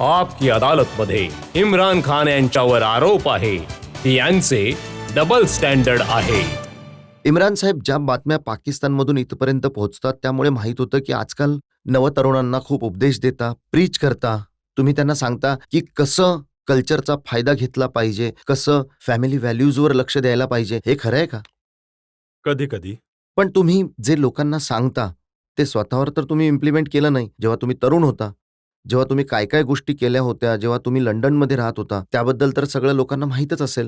आपकी अदालतमध्ये इम्रान खान यांच्यावर आरोप आहे की यांचे डबल स्टँडर्ड आहे. इम्रान साहेब, ज्या बातम्या पाकिस्तानमधून इथपर्यंत पोहोचतात त्यामुळे माहीत होतं की आजकाल नवतरुणांना खूप उपदेश देता, प्रीच करता. तुम्ही त्यांना सांगता की कसं कल्चरचा फायदा घेतला पाहिजे, कसं फॅमिली व्हॅल्यूजवर लक्ष द्यायला पाहिजे. हे खरं आहे का? कधी कधी. पण तुम्ही जे लोकांना सांगता ते स्वतःवर तर तुम्ही इम्प्लिमेंट केलं नाही. जेव्हा तुम्ही तरुण होता, जेव्हा तुम्ही काय काय गोष्टी केल्या होत्या, जेव्हा तुम्ही लंडनमध्ये राहत होता, त्याबद्दल तर सगळ्या लोकांना माहीतच असेल.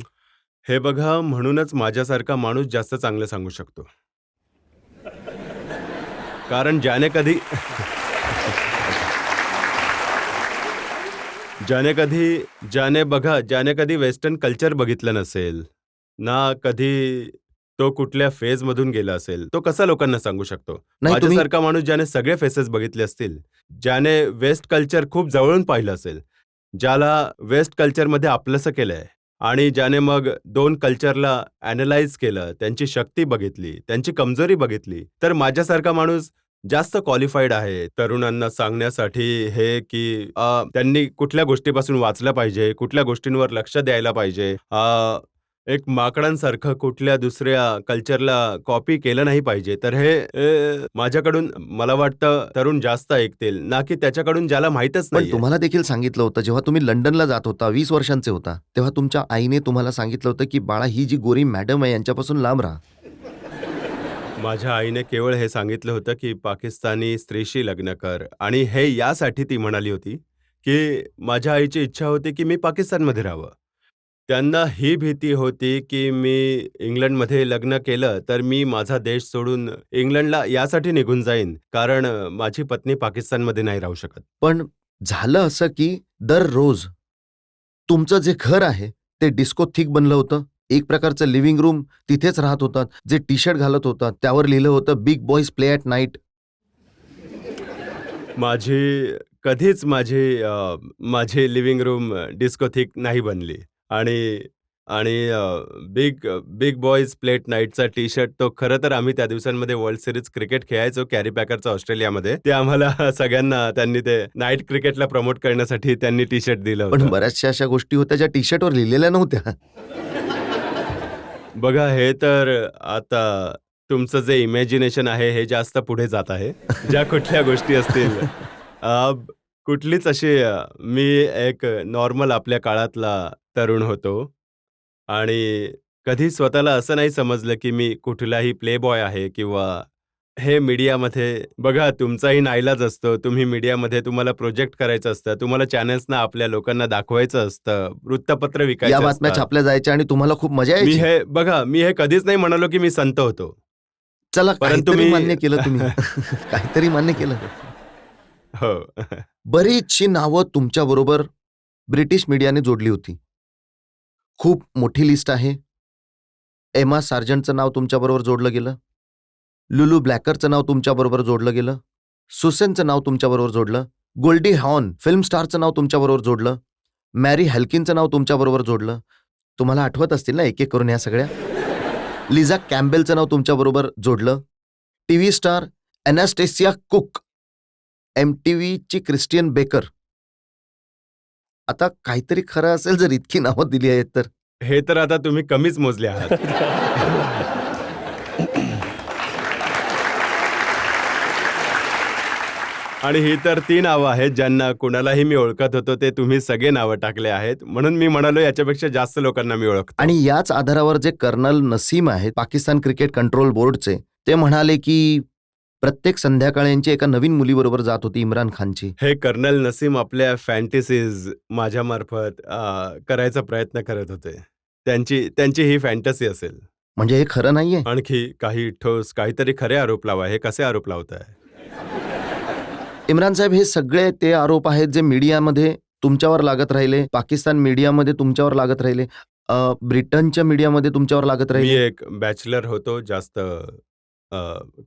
हे बघा, म्हणूनच माझ्यासारखा माणूस जास्त चांगलं सांगू शकतो. कारण ज्याने कधी वेस्टर्न कल्चर बघितलं नसेल ना, कधी तो कुठल्या फेज मधून गेला असेल, तो कसा लोकांना सांगू शकतो? नाही, माझ्यासारखा माणूस ज्याने सगळे फेसेस बघितले असतील, ज्याने वेस्ट कल्चर खूप जवळून पाहिलं असेल, ज्याला वेस्ट कल्चरमध्ये आपलंसं केलंय आणि ज्याने मग दोन कल्चरला ॲनलाइज केलं, त्यांची शक्ती बघितली, त्यांची कमजोरी बघितली, तर माझ्यासारखा माणूस जास्त क्वालिफाईड आहे तरुणांना सांगण्यासाठी हे की त्यांनी कुठल्या गोष्टीपासून वाचलं पाहिजे, कुठल्या गोष्टींवर लक्ष द्यायला पाहिजे. एक माकडांसारखं कुठल्या दुसऱ्या कल्चरला कॉपी केलं नाही पाहिजे. तर हे माझ्याकडून मला वाटतं तरुण जास्त ऐकतील, ना की त्याच्याकडून ज्याला माहीतच पण नाही. तुम्हाला देखील सांगितलं होतं, जेव्हा तुम्ही लंडनला जात होता, 20 वर्षांचे होता, तेव्हा तुमच्या आईने तुम्हाला सांगितलं होतं की बाळा, ही जी गोरी मॅडम आहे यांच्यापासून लांब राहा. माझ्या आईने केवळ हे सांगितलं होतं की पाकिस्तानी स्त्रीशी लग्न कर, आणि हे यासाठी ती म्हणाली होती की माझ्या आईची इच्छा होती की मी पाकिस्तानमध्ये राहावं. त्यांना ही भीती होती की मी इंग्लंडमध्ये लग्न केलं तर मी माझा देश सोडून इंग्लंडला यासाठी निघून जाईन, कारण माझी पत्नी पाकिस्तानमध्ये नाही राहू शकत. पण झालं असं की दररोज तुमचं जे घर आहे ते डिस्को थिक बनलं होतं. एक प्रकारचं लिव्हिंग रूम, तिथेच राहत होतात. जे टी शर्ट घालत होतात त्यावर लिहिलं होतं big boys play at night. माझी लिव्हिंग रूम डिस्को थिक नाही बनली, आणि आणि बिग बिग बॉयज प्लेट नाईटचा टी शर्ट तो खरं तर आम्ही त्या दिवसांमध्ये वर्ल्ड सिरीज क्रिकेट खेळायचो कॅरी पॅकरचा ऑस्ट्रेलियामध्ये. ते आम्हाला सगळ्यांना त्यांनी ते नाईट क्रिकेटला प्रमोट करण्यासाठी त्यांनी टी शर्ट दिलं पण होतं. बऱ्याचशा अशा गोष्टी होत्या ज्या टी शर्टवर लिहिलेल्या नव्हत्या. बघा, हे तर आता तुमचं जे इमॅजिनेशन आहे हे जास्त पुढे जात आहे. ज्या कुठल्या गोष्टी असतील, अ, कुठलीच अशी मी एक नॉर्मल आपल्या काळातला तरुण होतो आणि कधी स्वतःला असं नाही समजलं की मी कुठलाही प्ले बॉय आहे किंवा हे मीडियामध्ये. बघा, तुमचाही नाईलाज असतो. तुम्ही मीडियामध्ये तुम्हाला प्रोजेक्ट करायचं असतं, तुम्हाला चॅनल्सना आपल्या लोकांना दाखवायचं असतं, वृत्तपत्र या विकायचं बातम्या असतात. छापल्या जायच्या आणि तुम्हाला खूप मजा यायची. मी हे कधीच नाही म्हणालो की मी संत होतो. चला, परंतु काहीतरी मी मान्य केलं तुम्ही. काहीतरी मान्य केलं. हो. बरीचशी नावं तुमच्याबरोबर ब्रिटिश मीडियाने जोडली होती. खूप मोठी लिस्ट आहे. एमा सार्जंटचं नाव तुमच्याबरोबर जोडलं गेलं. लुलू ब्लॅकरचं नाव तुमच्याबरोबर जोडलं गेलं. सुसेनचं नाव तुमच्याबरोबर जोडलं. गोल्डी हॉर्न फिल्म स्टारचं नाव तुमच्याबरोबर जोडलं. मॅरी हॅल्किनचं नाव तुमच्याबरोबर जोडलं. तुम्हाला आठवत असतील ना एक एक करून ह्या सगळ्या. लिझा कॅम्बेलचं नाव तुमच्याबरोबर जोडलं. टीव्ही स्टार ॲनास्टेसिया कुक, MTVची क्रिस्टियन बेकर. आता काहीतरी खरं असेल जर इतकी नावं दिली आहेत तर. हे तर आता तुम्ही कमीच मोजले आहात. आणि ही तर ती नावं आहेत ज्यांना कुणालाही मी ओळखत होतो, ते तुम्ही सगळे नावं टाकले आहेत. म्हणून मी म्हणालो याच्यापेक्षा जास्त लोकांना मी ओळखतो. आणि याच आधारावर जे कर्नल नसीम आहेत पाकिस्तान क्रिकेट कंट्रोल बोर्डचे, ते म्हणाले की प्रत्येक संध्याकाळी यांची एका नवीन मुलीबरोबर जात होती, इम्रान खानची. हे कर्नल नसीम आपल्या फॅन्टसीज माझ्यामार्फत करायचा प्रयत्न करत होते. त्यांची ही फॅन्टसी असेल. म्हणजे हे खरं नाहीये. आणखी काही ठोस काहीतरी खरे आरोप लावा. हे कसे आरोप लावताय? इम्रान साहेब, हे सगळे ते आरोप आहेत जे मीडियामध्ये तुमच्यावर लागत राहिले, पाकिस्तान मीडियामध्ये तुमच्यावर लागत राहिले, ब्रिटनच्या मीडियामध्ये तुमच्यावर लागत मी राहिले. एक बॅचलर होतो, जास्त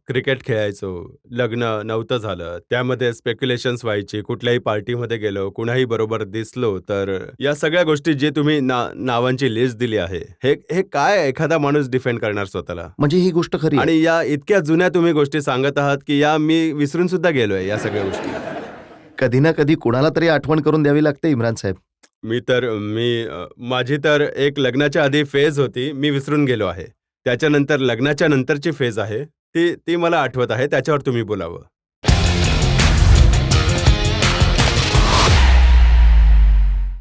क्रिकेट खेळायचो, लग्न नव्हतं झालं, त्यामध्ये स्पेक्युलेशन्स व्हायची, कुठल्याही पार्टीमध्ये गेलो, कुणाही बरोबर दिसलो, तर या सगळ्या गोष्टी जे तुम्ही नावांची लिस्ट दिली आहे, हे काय एखादा माणूस डिफेंड करणार स्वतःला? म्हणजे ही गोष्ट खरी आहे. आणि या इतक्या जुन्या तुम्ही गोष्टी सांगत आहात की या मी विसरून सुद्धा गेलोय या सगळ्या गोष्टी. कधी ना कधी कुणाला तरी आठवण करून द्यावी लागते इम्रान साहेब. माझी तर एक लग्नाच्या आधी फेज होती, मी विसरून गेलो आहे. त्याच्यानंतर लग्नाच्या नंतरची फेज आहे, ती ती मला आठवत आहे, त्याच्यावर तुम्ही बोलावं.